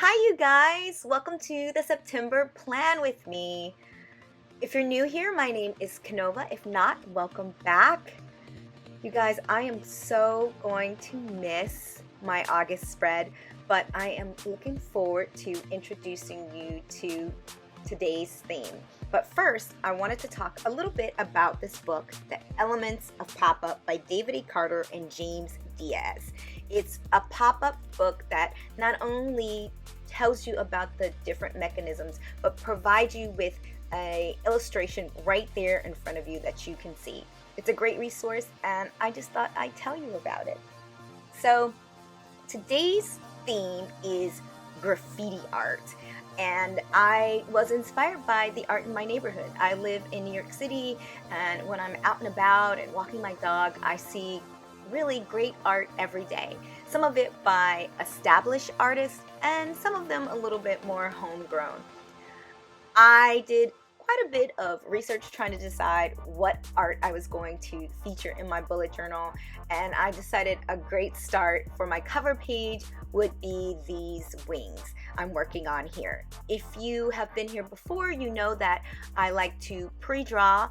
Hi you guys! Welcome to the September Plan with me. If you're new here, my name is Kanova. If not, welcome back. You guys, I am so going to miss my August spread, but I am looking forward to introducing you to today's theme. But first, I wanted to talk a little bit about this book, The Elements of Pop-Up by David A. Carter and James Diaz. It's a pop-up book that not only tells you about the different mechanisms, but provides you with an illustration right there in front of you that you can see. It's a great resource, and I just thought I'd tell you about it. So today's theme is graffiti art. And I was inspired by the art in my neighborhood. I live in New York City, and when I'm out and about and walking my dog, I see really great art every day. Some of it by established artists, and some of them a little bit more homegrown. I did quite a bit of research trying to decide what art I was going to feature in my bullet journal, and I decided a great start for my cover page would be these wings I'm working on here. If you have been here before, you know that I like to pre-draw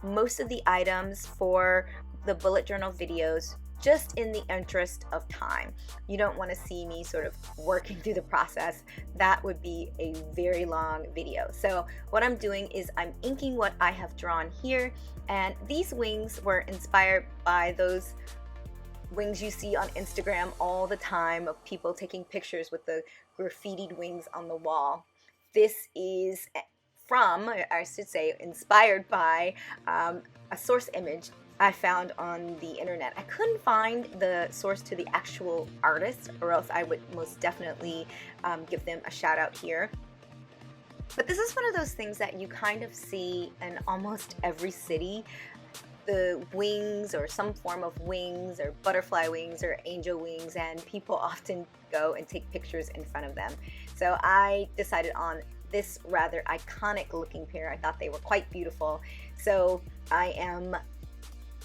most of the items for the bullet journal videos just in the interest of time. You don't want to see me sort of working through the process. That would be a very long video. So what I'm doing is I'm inking what I have drawn here, and these wings were inspired by those wings you see on Instagram all the time of people taking pictures with the graffitied wings on the wall. This is from, I should say, inspired by a source image I found on the internet. I couldn't find the source to the actual artist, or else I would most definitely give them a shout out here. But this is one of those things that you kind of see in almost every city. The wings, or some form of wings, or butterfly wings, or angel wings, and people often go and take pictures in front of them. So I decided on this rather iconic looking pair. I thought they were quite beautiful. So I am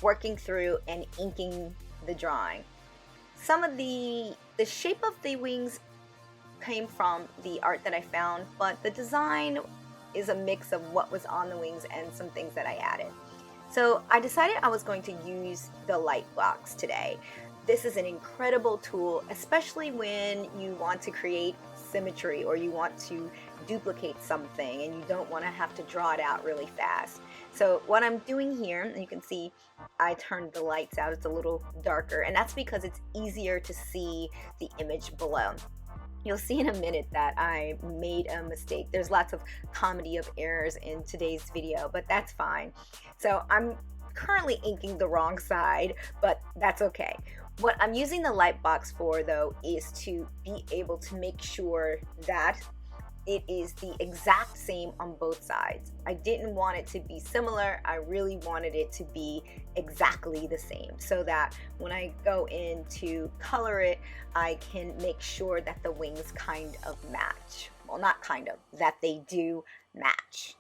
working through and inking the drawing. Some of the shape of the wings came from the art that I found, but the design is a mix of what was on the wings and some things that I added. So I decided I was going to use the light box today. This is an incredible tool, especially when you want to create symmetry or you want to duplicate something and you don't want to have to draw it out really fast. So what I'm doing here, and you can see I turned the lights out, it's a little darker, and that's because it's easier to see the image below. You'll see in a minute that I made a mistake. There's lots of comedy of errors in today's video, but that's fine. So I'm currently inking the wrong side, but that's okay. What I'm using the light box for, though, is to be able to make sure that it is the exact same on both sides. I didn't want it to be similar. I really wanted it to be exactly the same, so that when I go in to color it, I can make sure that the wings kind of match. Well, not kind of, that they do match.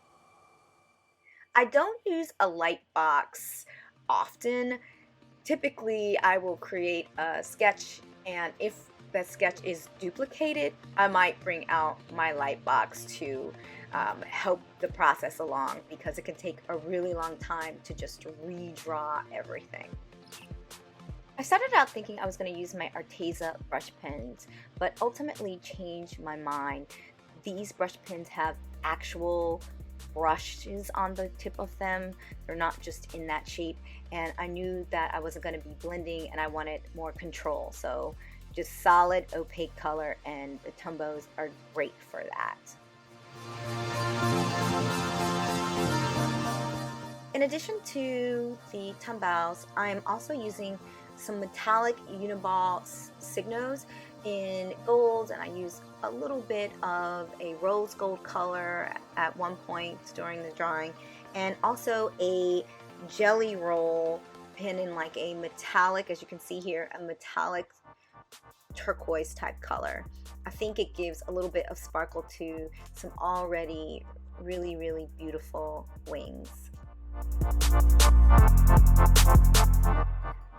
I don't use a light box often. Typically, I will create a sketch, and if that sketch is duplicated, I might bring out my light box to help the process along, because it can take a really long time to just redraw everything. I started out thinking I was going to use my Arteza brush pens, but ultimately changed my mind. These brush pens have actual brushes on the tip of them. They're not just in that shape, and I knew that I wasn't going to be blending and I wanted more control. So just solid opaque color, and the Tumbos are great for that. In addition to the Tumbos, I'm also using some metallic Uniball Signos in gold, and I use a little bit of a rose gold color at one point during the drawing, and also a jelly roll pen in like a metallic, as you can see here, a metallic turquoise type color. I think it gives a little bit of sparkle to some already really beautiful wings.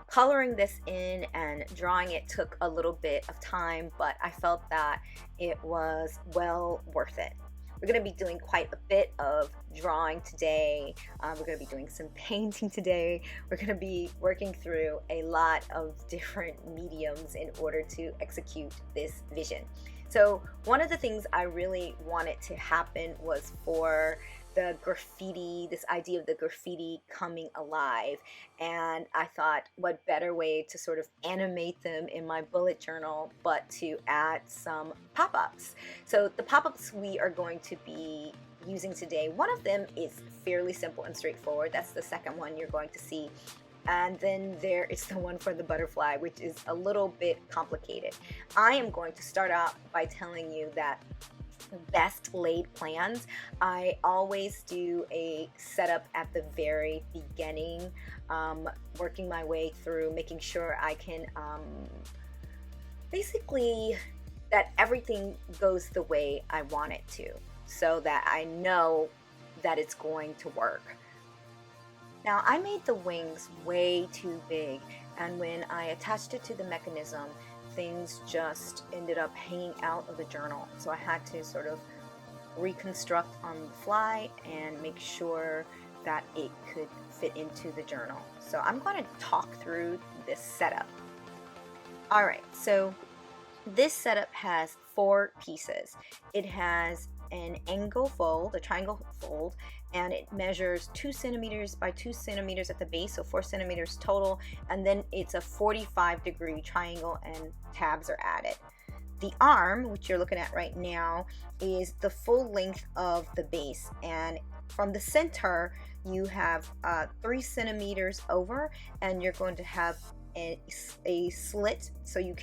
coloring this in and drawing it took a little bit of time, but I felt that it was well worth it. We're going to be doing quite a bit of drawing today. We're going to be doing some painting today. We're going to be working through a lot of different mediums in order to execute this vision. So one of the things I really wanted to happen was for the graffiti, this idea of the graffiti coming alive. And I thought, what better way to sort of animate them in my bullet journal but to add some pop-ups. So the pop-ups we are going to be using today, one of them is fairly simple and straightforward. That's the second one you're going to see. And then there is the one for the butterfly, which is a little bit complicated. I am going to start out by telling you that best laid plans, I always do a setup at the very beginning, working my way through, making sure I can basically that everything goes the way I want it to, so that I know that it's going to work. Now, I made the wings way too big, and when I attached it to the mechanism, things just ended up hanging out of the journal. So I had to sort of reconstruct on the fly and make sure that it could fit into the journal. So I'm going to talk through this setup. All right, so this setup has 4 pieces. It has an angle fold, a triangle fold, and it measures 2 centimeters by 2 centimeters at the base, so 4 centimeters total, and then it's a 45-degree triangle and tabs are added. The arm, which you're looking at right now, is the full length of the base, and from the center you have 3 centimeters over, and you're going to have a slit, so you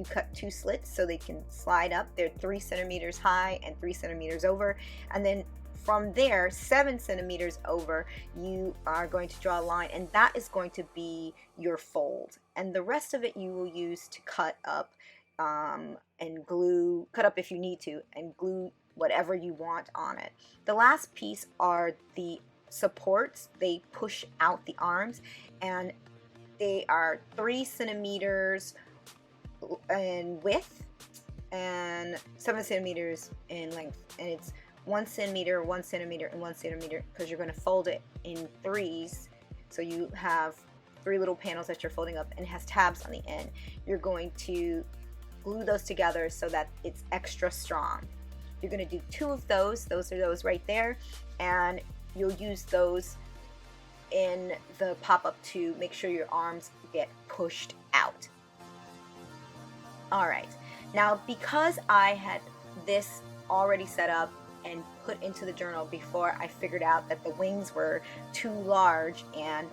cut 2 slits so they can slide up. They're 3 centimeters high and 3 centimeters over, and then from there 7 centimeters over you are going to draw a line, and that is going to be your fold, and the rest of it you will use to cut up and glue, cut up if you need to, and glue whatever you want on it. The last piece are the supports. They push out the arms, and they are 3 centimeters in width and 7 centimeters in length, and it's 1 centimeter, 1 centimeter, and 1 centimeter, because you're going to fold it in 3s. So you have 3 little panels that you're folding up, and it has tabs on the end. You're going to glue those together so that it's extra strong. You're going to do 2 of those. Those are those right there, and you'll use those in the pop-up to make sure your arms get pushed out. All right, now because I had this already set up and put into the journal before I figured out that the wings were too large, and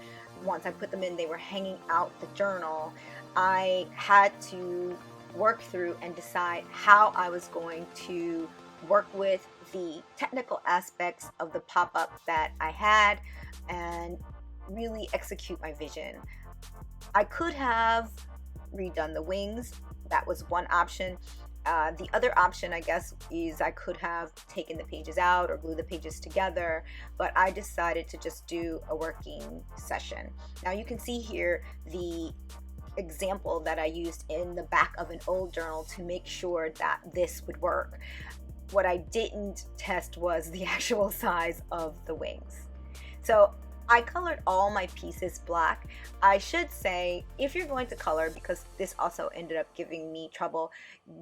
once I put them in they were hanging out the journal, I had to work through and decide how I was going to work with the technical aspects of the pop-up that I had and really execute my vision. I could have redone the wings. That was one option. The other option, I guess, is I could have taken the pages out or glued the pages together, but I decided to just do a working session. Now you can see here the example that I used in the back of an old journal to make sure that this would work. What I didn't test was the actual size of the wings. So I colored all my pieces black. I should say, if you're going to color, because this also ended up giving me trouble,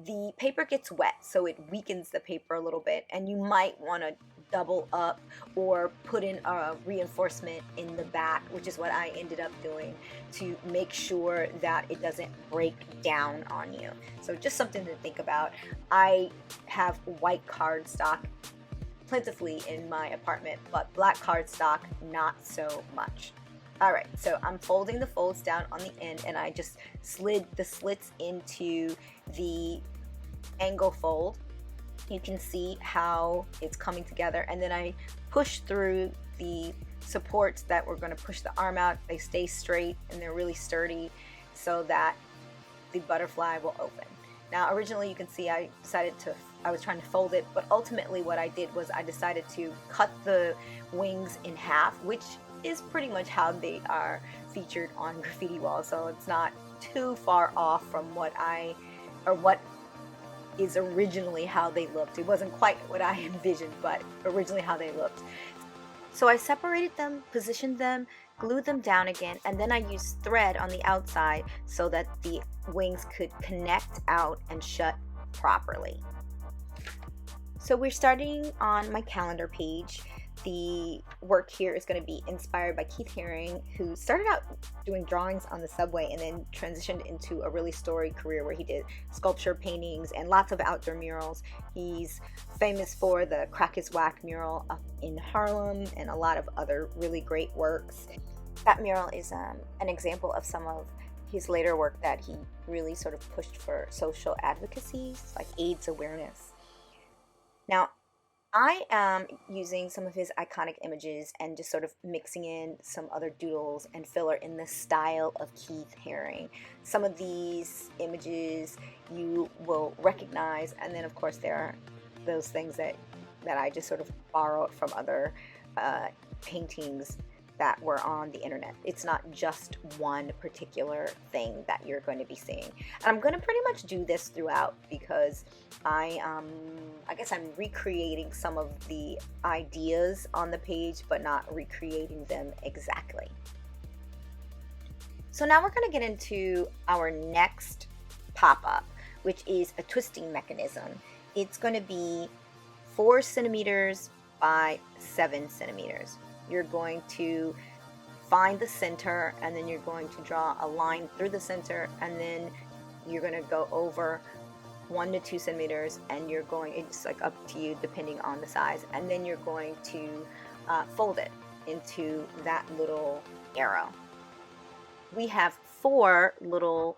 the paper gets wet, so it weakens the paper a little bit, and you might want to double up or put in a reinforcement in the back, which is what I ended up doing to make sure that it doesn't break down on you. So just something to think about. I have white cardstock plentifully in my apartment, but black cardstock not so much. All right, so I'm folding the folds down on the end, and I just slid the slits into the angle fold. You can see how it's coming together, and then I push through the supports that we're going to push the arm out. They stay straight and they're really sturdy so that the butterfly will open. Now originally you can see I was trying to fold it, but ultimately what I did was I decided to cut the wings in half, which is pretty much how they are featured on graffiti walls, so it's not too far off from what is originally how they looked. It wasn't quite what I envisioned, but originally how they looked. So I separated them, positioned them, glued them down again, and then I used thread on the outside so that the wings could connect out and shut properly. So we're starting on my calendar page. The work here is going to be inspired by Keith Haring, who started out doing drawings on the subway and then transitioned into a really storied career where he did sculpture, paintings, and lots of outdoor murals. He's famous for the Crack is Whack mural up in Harlem and a lot of other really great works. That mural is an example of some of his later work that he really sort of pushed for social advocacy, like AIDS awareness. Now, I am using some of his iconic images and just sort of mixing in some other doodles and filler in the style of Keith Haring. Some of these images you will recognize, and then of course there are those things that I just sort of borrowed from other paintings that were on the internet. It's not just one particular thing that you're going to be seeing. And I'm going to pretty much do this throughout because I guess I'm recreating some of the ideas on the page, but not recreating them exactly. So now we're going to get into our next pop-up, which is a twisting mechanism. It's going to be 4 centimeters by 7 centimeters. You're going to find the center, and then you're going to draw a line through the center, and then you're going to go over 1 to 2 centimeters, and you're going, it's like up to you depending on the size, and then you're going to fold it into that little arrow. We have 4 little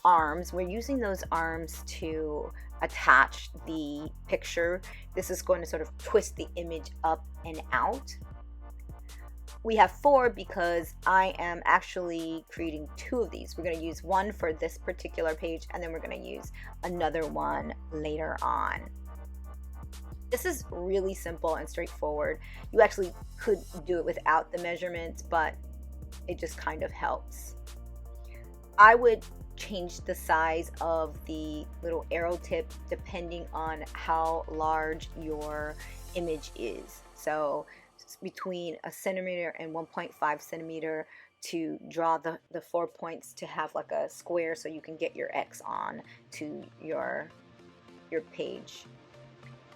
arms. We're using those arms to attach the picture. This is going to sort of twist the image up and out. We have 4 because I am actually creating 2 of these. We're going to use one for this particular page, and then we're going to use another one later on. This is really simple and straightforward. You actually could do it without the measurements, but it just kind of helps. I would change the size of the little arrow tip depending on how large your image is. So between 1 centimeter and 1.5 centimeter to draw the 4 points to have like a square so you can get your X on to your page.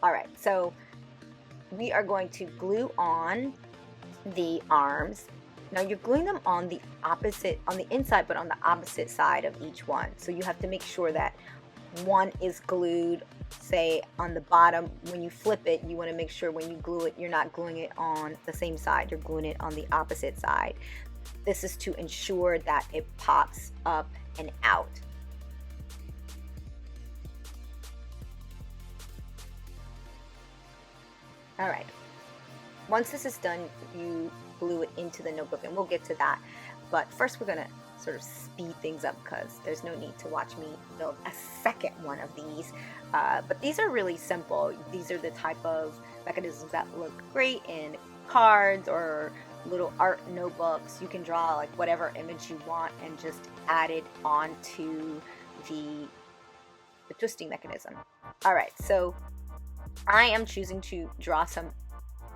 Alright, so we are going to glue on the arms. Now you're gluing them on the inside, but on the opposite side of each one. So you have to make sure that one is glued, say, on the bottom. When you flip it, you want to make sure when you glue it, you're not gluing it on the same side. You're gluing it on the opposite side. This is to ensure that it pops up and out. All right. Once this is done, you glue it into the notebook, and we'll get to that. But first, we're going to sort of speed things up because there's no need to watch me build a second one of these. But these are really simple. These are the type of mechanisms that look great in cards or little art notebooks. You can draw like whatever image you want and just add it onto the twisting mechanism. All right, so I am choosing to draw some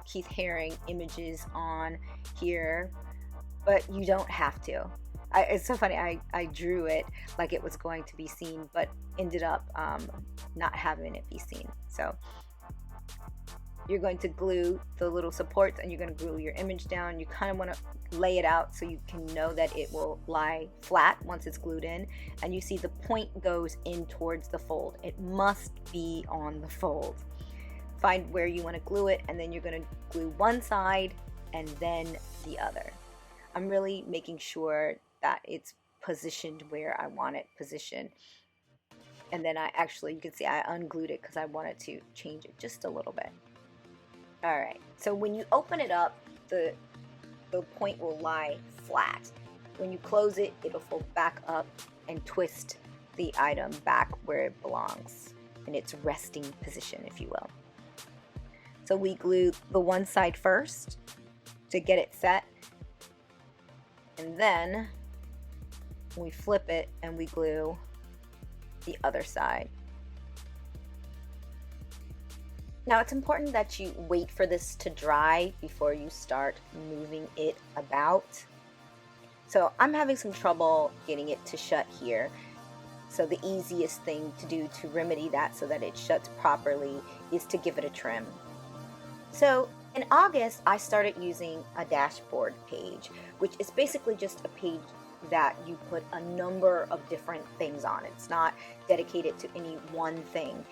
Keith Haring images on here, but you don't have to. It's so funny, I drew it like it was going to be seen, but ended up not having it be seen. So you're going to glue the little supports, and you're going to glue your image down. You kind of want to lay it out so you can know that it will lie flat once it's glued in. And you see the point goes in towards the fold. It must be on the fold. Find where you want to glue it, and then you're going to glue one side and then the other. I'm really making sure that it's positioned where I want it positioned. And then you can see I unglued it because I wanted to change it just a little bit. All right, so when you open it up, the point will lie flat. When you close it, it'll fold back up and twist the item back where it belongs in its resting position, if you will. So we glue the one side first to get it set. And then we flip it and we glue the other side. Now it's important that you wait for this to dry before you start moving it about. So I'm having some trouble getting it to shut here. So the easiest thing to do to remedy that so that it shuts properly is to give it a trim. So in August, I started using a dashboard page, which is basically just a page that you put a number of different things on. It's not dedicated to any one thing.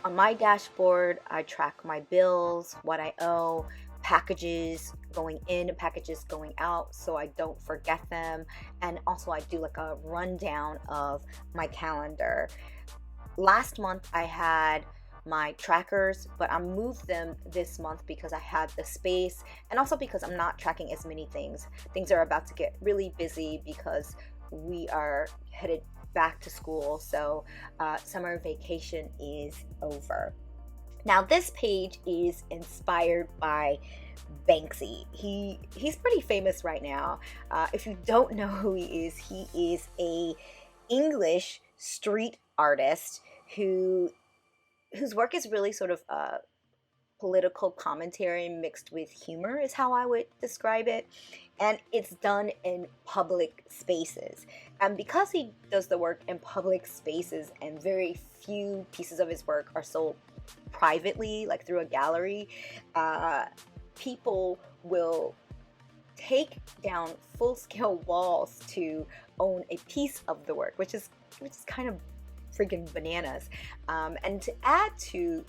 On my dashboard, I track my bills, what I owe, packages going in, packages going out, so I don't forget them. And also I do like a rundown of my calendar. Last month I had my trackers, but I moved them this month because I had the space, and also because I'm not tracking as many things. Things are about to get really busy because we are headed back to school, so summer vacation is over. Now this page is inspired by Banksy. He's pretty famous right now. If you don't know who he is a English street artist whose work is really sort of political commentary mixed with humor is how I would describe it, and it's done in public spaces. And because he does the work in public spaces and very few pieces of his work are sold privately, like through a gallery, people will take down full-scale walls to own a piece of the work, which is kind of freaking bananas. And to add to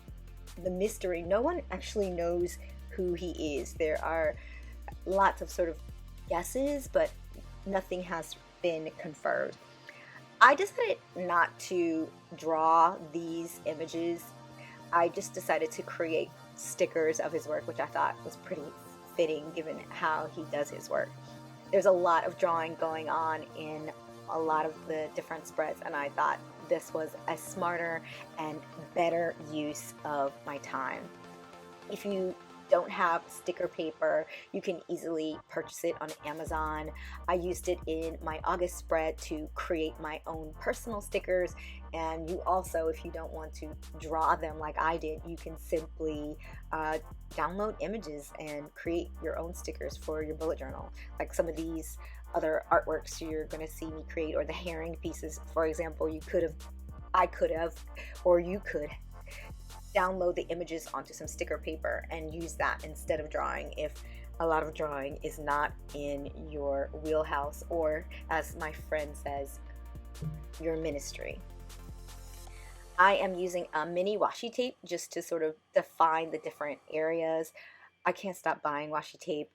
the mystery, no one actually knows who he is. There are lots of sort of guesses, but nothing has been confirmed. I decided not to draw these images. I just decided to create stickers of his work, which I thought was pretty fitting given how he does his work. There's a lot of drawing going on in a lot of the different spreads, and I thought this was a smarter and better use of my time. If you don't have sticker paper, you can easily purchase it on Amazon. I used it in my August spread to create my own personal stickers, and you also, if you don't want to draw them like I did, you can simply download images and create your own stickers for your bullet journal, like some of these other artworks you're going to see me create, or the Haring pieces, for example. I could have, or you could download the images onto some sticker paper and use that instead of drawing if a lot of drawing is not in your wheelhouse, or as my friend says, your ministry. I am using a mini washi tape just to sort of define the different areas. I can't stop buying washi tape.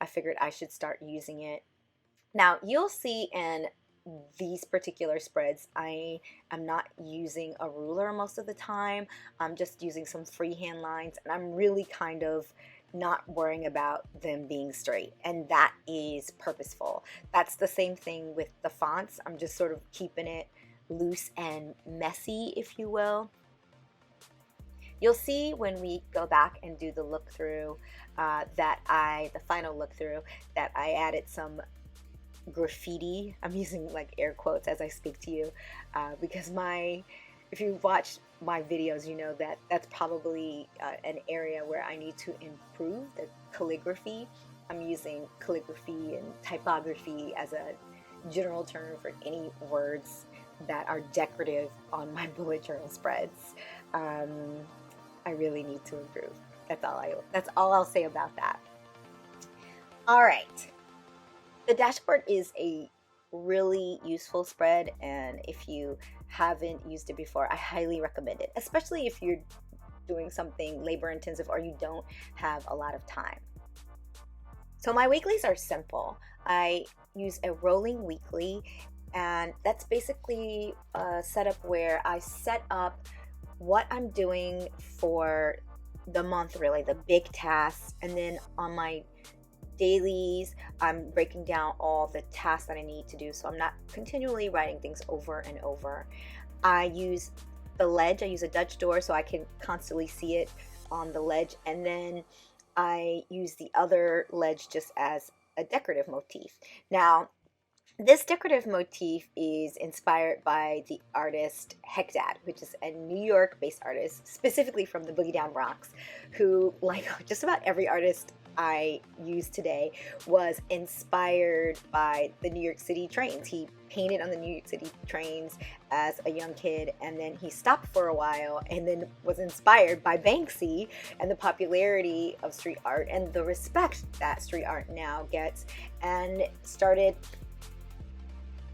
I figured I should start using it. Now you'll see in these particular spreads, I am not using a ruler most of the time. I'm just using some freehand lines, and I'm really kind of not worrying about them being straight, and that is purposeful. That's the same thing with the fonts. I'm just sort of keeping it loose and messy, if you will. You'll see when we go back and do the look through the final look through, that I added some graffiti. I'm using like air quotes as I speak to you, because if you watch my videos, you know that that's probably an area where I need to improve the calligraphy. I'm using calligraphy and typography as a general term for any words that are decorative on my bullet journal spreads. I really need to improve. That's all I'll say about that. All right. The dashboard is a really useful spread, and if you haven't used it before, I highly recommend it, especially if you're doing something labor intensive or you don't have a lot of time. So my weeklies are simple. I use a rolling weekly, and that's basically a setup where I set up what I'm doing for the month, really the big tasks, and then on my dailies, I'm breaking down all the tasks that I need to do, so I'm not continually writing things over and over. I use the ledge. I use a Dutch door so I can constantly see it on the ledge, and then I use the other ledge just as a decorative motif. Now, this decorative motif is inspired by the artist Hektad, which is a New York-based artist, specifically from the Boogie Down Bronx, who, like just about every artist I use today, was inspired by the New York City trains. He painted on the New York City trains as a young kid, and then he stopped for a while and then was inspired by Banksy and the popularity of street art and the respect that street art now gets, and started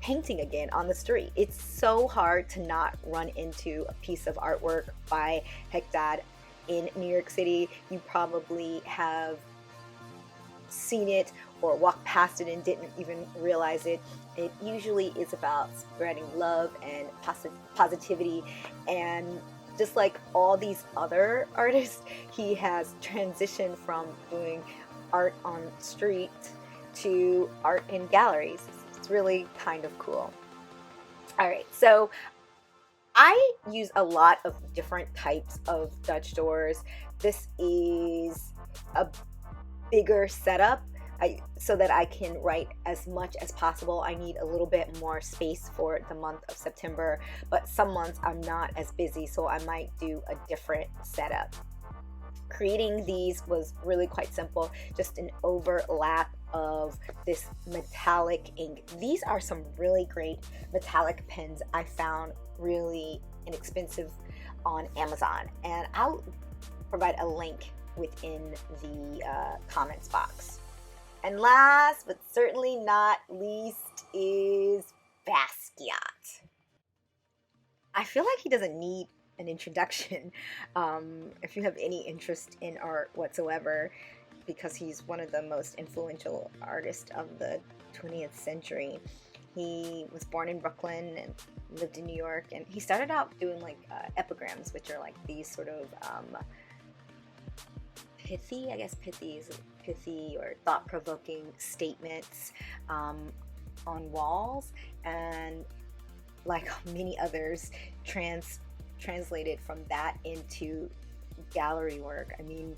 painting again on the street. It's so hard to not run into a piece of artwork by Hektad in New York City. You probably have seen it or walked past it and didn't even realize it. It usually is about spreading love and positivity, and just like all these other artists, he has transitioned from doing art on street to art in galleries. It's really kind of cool. All right, so I use a lot of different types of Dutch doors. This is a bigger setup so that I can write as much as possible. I need a little bit more space for the month of September, but some months I'm not as busy, so I might do a different setup. Creating these was really quite simple, just an overlap of this metallic ink. These are some really great metallic pens I found really inexpensive on Amazon, and I'll provide a link within the comments box. And last but certainly not least is Basquiate. I feel like he doesn't need an introduction if you have any interest in art whatsoever, because he's one of the most influential artists of the 20th century. He was born in Brooklyn and lived in New York, and he started out doing like epigrams, which are like these sort of pithy, I guess pithy or thought-provoking statements on walls, and like many others translated from that into gallery work. I mean,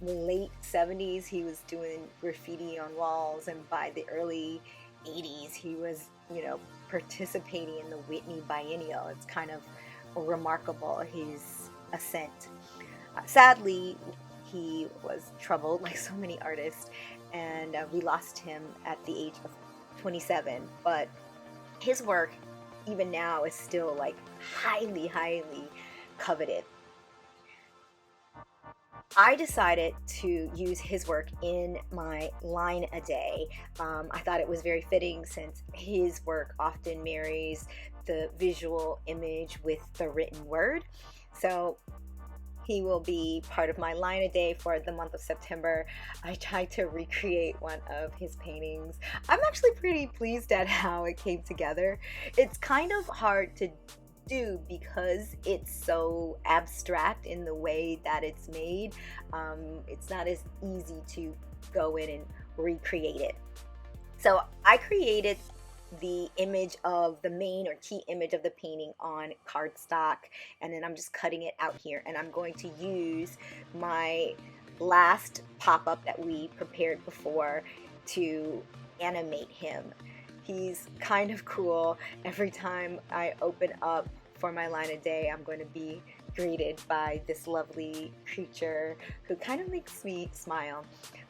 late 70s he was doing graffiti on walls, and by the early 80s he was, you know, participating in the Whitney Biennial. It's kind of remarkable, his ascent. Sadly, he was troubled like so many artists, and we lost him at the age of 27, but his work even now is still like highly coveted. I decided to use his work in my line a day. I thought it was very fitting, since his work often marries the visual image with the written word. So he will be part of my line a day for the month of September. I tried to recreate one of his paintings. I'm actually pretty pleased at how it came together. It's kind of hard to do because it's so abstract in the way that it's made. It's not as easy to go in and recreate it. So I created the image of the main or key image of the painting on cardstock, and then I'm just cutting it out here, and I'm going to use my last pop-up that we prepared before to animate him. He's kind of cool. Every time I open up for my line a day, I'm going to be greeted by this lovely creature who kind of makes me smile.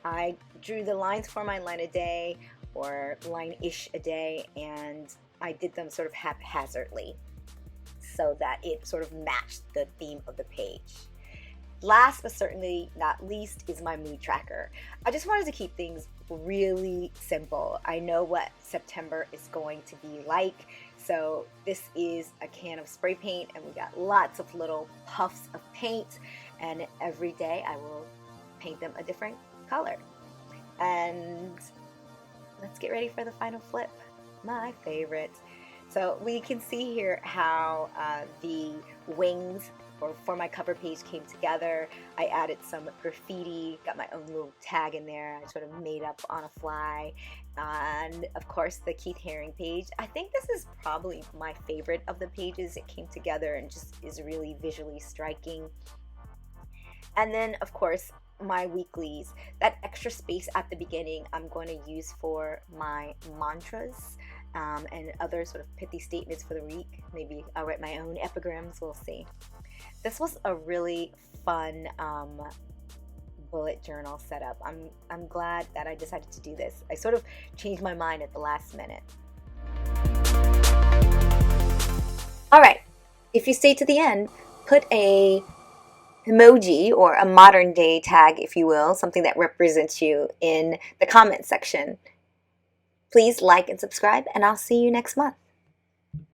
I drew the lines for my line a day, or line-ish a day, and I did them sort of haphazardly so that it sort of matched the theme of the page. Last but certainly not least is my mood tracker. I just wanted to keep things really simple. I know what September is going to be like, so this is a can of spray paint, and we got lots of little puffs of paint, and every day I will paint them a different color. And let's get ready for the final flip, my favorite. So we can see here how the wings for my cover page came together. I added some graffiti, got my own little tag in there I sort of made up on a fly, and of course the Keith Haring page. I think this is probably my favorite of the pages. It came together and just is really visually striking. And then, of course, my weeklies. That extra space at the beginning I'm going to use for my mantras and other sort of pithy statements for the week. Maybe I'll write my own epigrams, we'll see. This was a really fun bullet journal setup. I'm glad that I decided to do this. I sort of changed my mind at the last minute. All right, if you stay to the end, put a emoji or a modern day tag, if you will, something that represents you in the comment section. Please like and subscribe, and I'll see you next month.